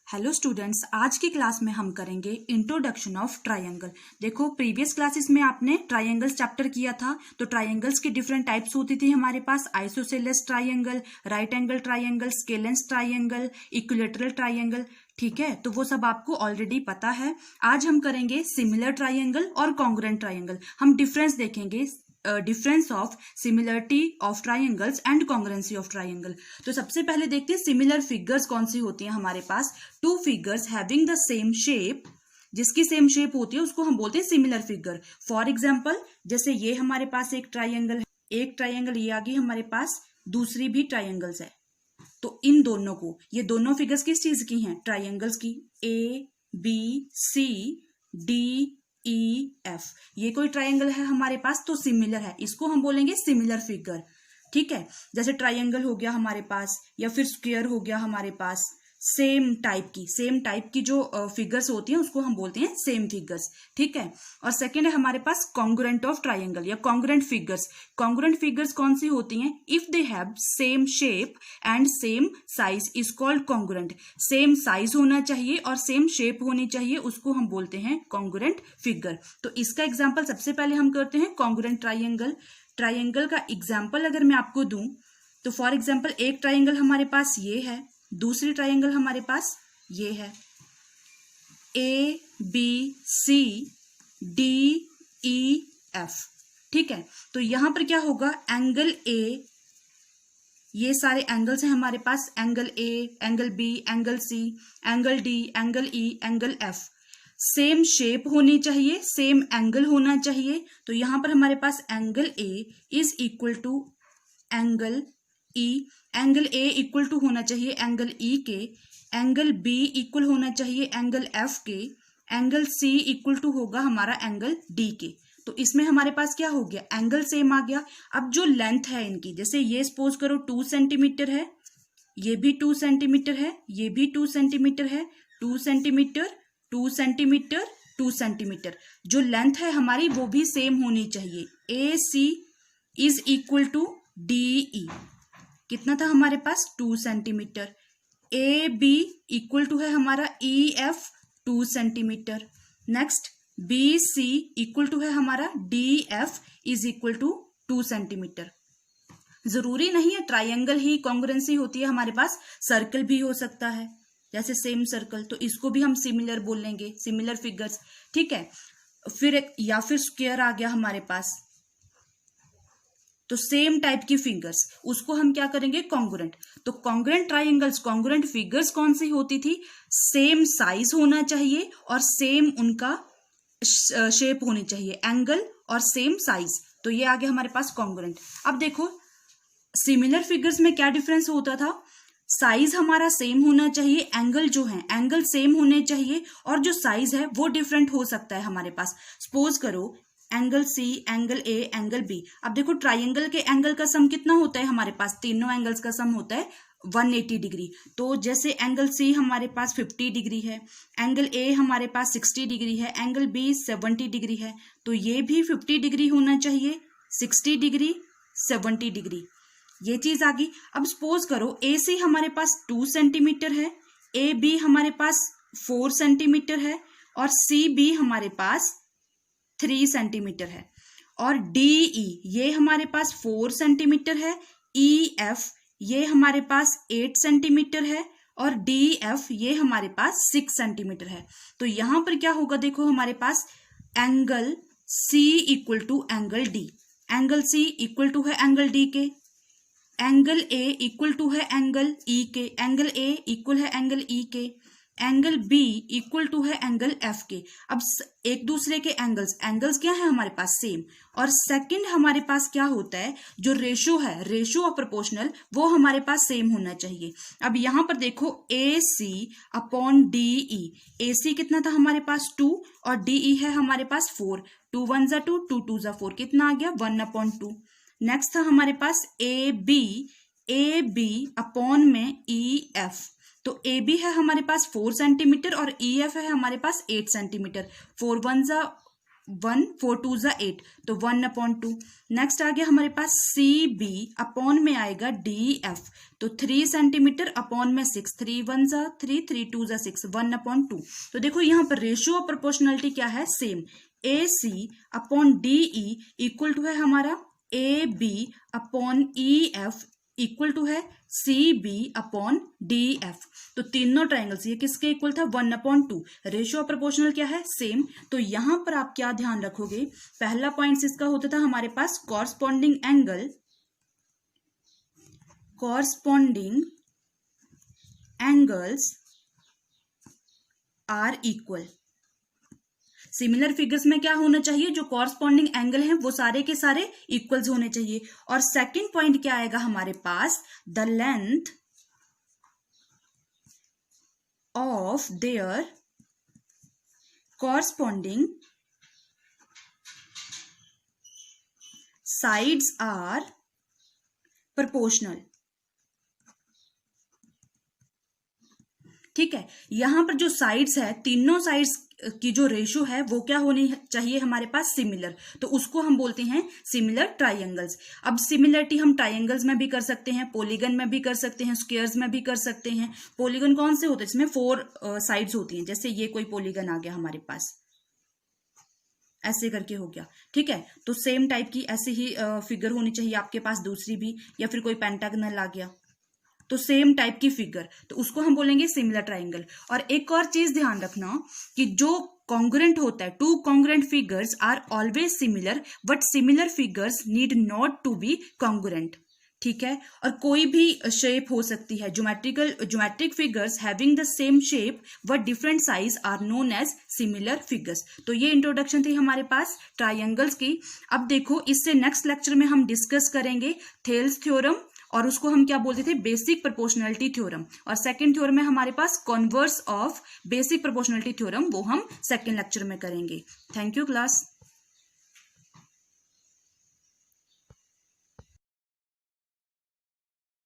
Hello students, आज की class में हम करेंगे इंट्रोडक्शन ऑफ ट्रायंगल। देखो, प्रीवियस क्लासेस में आपने ट्रायंगल्स चैप्टर किया था। तो ट्रायंगल्स की डिफरेंट टाइप्स होती थी हमारे पास, isosceles triangle, right angle triangle, scalene triangle, equilateral triangle. ठीक है, तो वो सब आपको ऑलरेडी पता है। आज हम करेंगे सिमिलर ट्रायंगल और कॉन्ग्रुएंट ट्रायंगल। हम डिफरेंस देखेंगे, difference of similarity of triangles and congruency of triangle. तो सबसे पहले देखते हैं सिमिलर फिगर्स कौन सी होती हैं हमारे पास। Two figures having the same shape, जिसकी सेम शेप होती है उसको हम बोलते हैं सिमिलर फिगर। फॉर एग्जाम्पल, जैसे ये हमारे पास एक ट्रायंगल है, एक ट्रायंगल ये आ गई हमारे पास, दूसरी भी ट्रायंगल्स है। तो इन दोनों को, ये दोनों फिगर्स किस चीज की हैं? ट्रायंगल्स की। A B C D E F, ये कोई ट्रायंगल है हमारे पास तो सिमिलर है, इसको हम बोलेंगे सिमिलर फिगर। ठीक है, जैसे ट्रायंगल हो गया हमारे पास या फिर स्क्वायर हो गया हमारे पास, सेम टाइप की जो फिगर्स होती हैं उसको हम बोलते हैं सेम फिगर्स। ठीक है, और सेकंड है हमारे पास कॉन्ग्रुएंट ऑफ ट्रायंगल या कॉन्ग्रुएंट फिगर्स। कॉन्ग्रुएंट फिगर्स कौन सी होती हैं? If they have same shape and same size is called congruent. Same size होना चाहिए और सेम शेप होनी चाहिए, उसको हम बोलते हैं कॉन्ग्रुएंट फिगर। तो इसका एग्जाम्पल सबसे पहले हम करते हैं कॉन्ग्रुएंट ट्रायंगल। ट्रायंगल का एग्जाम्पल अगर मैं आपको दूं तो फॉर एग्जाम्पल एक ट्रायंगल हमारे पास ये है, दूसरी ट्रायंगल हमारे पास ये है, A B C D E F. ठीक है, तो यहां पर क्या होगा? एंगल ए, ये सारे एंगल्स हैं हमारे पास, angle A, angle B, angle C, angle D, angle E, angle F. Same shape होनी चाहिए, सेम एंगल होना चाहिए। तो यहां पर हमारे पास angle A is equal to angle E, angle A equal to होना चाहिए एंगल ई के, एंगल बी इक्वल होना चाहिए एंगल एफ के, एंगल सी इक्वल टू होगा हमारा एंगल डी के। तो इसमें हमारे पास क्या हो गया? एंगल सेम आ गया। अब जो लेंथ है इनकी, जैसे ये सपोज करो 2 सेंटीमीटर है, ये भी 2 सेंटीमीटर है, ये भी 2 सेंटीमीटर है, 2 सेंटीमीटर, 2 सेंटीमीटर, 2 सेंटीमीटर। जो लेंथ है हमारी वो भी सेम होनी चाहिए। A C is equal to D E, कितना था हमारे पास? 2 centimetre. A B equal to है हमारा E F, 2 centimetre. Next B C equal to है हमारा D F is equal to 2 centimetre. जरूरी नहीं है ट्रायंगल ही कॉन्ग्रुएंसी होती है हमारे पास, सर्कल भी हो सकता है, जैसे सेम सर्कल, तो इसको भी हम सिमिलर बोलेंगे, सिमिलर फिगर्स। ठीक है, फिर या फिर स्क्वायर आ गया हमारे पास, तो सेम टाइप की फिगर्स, उसको हम क्या करेंगे? कॉन्ग्रुएंट। तो कॉन्ग्रुएंट ट्रायंगल्स, कॉन्ग्रुएंट फिगर्स कौन सी होती थी? सेम साइज होना चाहिए और सेम उनका शेप होनी चाहिए, एंगल और सेम साइज। तो ये आ गया हमारे पास कॉन्ग्रुएंट। अब देखो, सिमिलर फिगर्स में क्या डिफरेंस होता था? साइज हमारा सेम होना चाहिए, एंगल जो है एंगल सेम होने चाहिए, और जो साइज है वो डिफरेंट हो सकता है हमारे पास। सपोज करो angle C, angle A, angle B. अब देखो ट्रायंगल के एंगल का सम कितना होता है हमारे पास? तीनों एंगल्स का सम होता है 180 डिग्री। तो जैसे एंगल सी हमारे पास 50 डिग्री है, एंगल ए हमारे पास 60 डिग्री है, एंगल बी 70 डिग्री है, तो ये भी 50 डिग्री होना चाहिए, 60 डिग्री, 70 डिग्री, ये चीज आ गई। अब सपोज करो ए सी हमारे पास 2 सेंटीमीटर है, ए बी हमारे पास 4 सेंटीमीटर है, और सी बी हमारे पास 3 सेंटीमीटर है, और डी ई ये हमारे पास 4 सेंटीमीटर है, ई एफ ये हमारे पास 8 सेंटीमीटर है, और डी एफ ये हमारे पास 6 सेंटीमीटर है। तो यहां पर क्या होगा? देखो हमारे पास angle C equal to angle D, angle C equal to है एंगल डी के, एंगल ए इक्वल टू है एंगल ई के, एंगल ए इक्वल है एंगल ई के, एंगल बी इक्वल टू है एंगल एफ के। अब एक दूसरे के एंगल्स क्या है हमारे पास? सेम। और सेकंड हमारे पास क्या होता है? जो रेशो है, रेशो ऑफ प्रोपोर्शनल, वो हमारे पास सेम होना चाहिए। अब यहां पर देखो ए सी अपॉन डी ई, ए सी कितना था हमारे पास? 2, और डी ई है हमारे पास 4, 2 1 जा 2, 2 2 जा 4, कितना आ गया? 1/2। नेक्स्ट था हमारे पास ए बी अपॉन में ई एफ, तो ए बी है हमारे पास 4 सेंटीमीटर और ई एफ है हमारे पास 8 सेंटीमीटर, 4 1 जा 1 4 2 ज़ा 8 तो 1/2। नेक्स्ट आ गया हमारे पास सी बी, अपॉन में आएगा डी एफ तो 3 सेंटीमीटर, अपॉन में 6, 3 1 ज़ा 3 3 2 ज़ा 6 1/2। तो देखो यहाँ पर रेशियो ऑफ प्रोपोर्शनलिटी क्या है, same, A C upon D E equal to है हमारा A B upon E F equal to है C B upon D F. तो तीनों ट्राइंगल्स ये किसके इक्वल था, 1/2। रेशियो ऑफ प्रोपोर्शनल क्या है, सेम। तो यहां पर आप क्या ध्यान रखोगे, पहला पॉइंट इसका होता था हमारे पास corresponding angles are equal. Similar figures में क्या होना चाहिए, जो कॉरस्पॉन्डिंग एंगल हैं वो सारे के सारे इक्वल्स होने चाहिए। और सेकंड पॉइंट क्या आएगा हमारे पास, the length of their corresponding sides are proportional. ठीक है, यहां पर जो साइड्स है, तीनों साइड्स की जो रेशियो है वो क्या होनी चाहिए हमारे पास, सिमिलर। तो उसको हम बोलते हैं सिमिलर ट्राइंगल्स। अब सिमिलरिटी हम ट्राइंगल्स में भी कर सकते हैं, पॉलीगन में भी कर सकते हैं, स्क्वायर्स में भी कर सकते हैं। पॉलीगन कौन से होते हैं, इसमें 4 साइड्स होती हैं। जैसे ये कोई पॉलीगन आ गया हमारे पास, ऐसे करके हो गया। ठीक है, तो सेम टाइप की ऐसे ही फिगर होनी चाहिए आपके पास दूसरी भी, या फिर कोई पेंटागनल आ गया तो सेम टाइप की फिगर, तो उसको हम बोलेंगे सिमिलर ट्राइंगल। और एक और चीज ध्यान रखना कि जो कॉन्ग्रुएंट होता है, 2 congruent figures are always similar, but similar figures need not to be congruent. ठीक है, और कोई भी शेप हो सकती है, geometric figures having the same shape but different size are known as similar figures. तो ये इंट्रोडक्शन थी हमारे पास ट्राइंगल्स की। अब देखो, इससे नेक्स्ट लेक्चर में हम डिस्कस करेंगे थेल्स थ्योरम, और उसको हम क्या बोलते थे, बेसिक प्रोपोर्शनलिटी थ्योरम। और सेकंड थ्योरम है हमारे पास converse of basic proportionality theorem, वो हम सेकंड लेक्चर में करेंगे। Thank you class.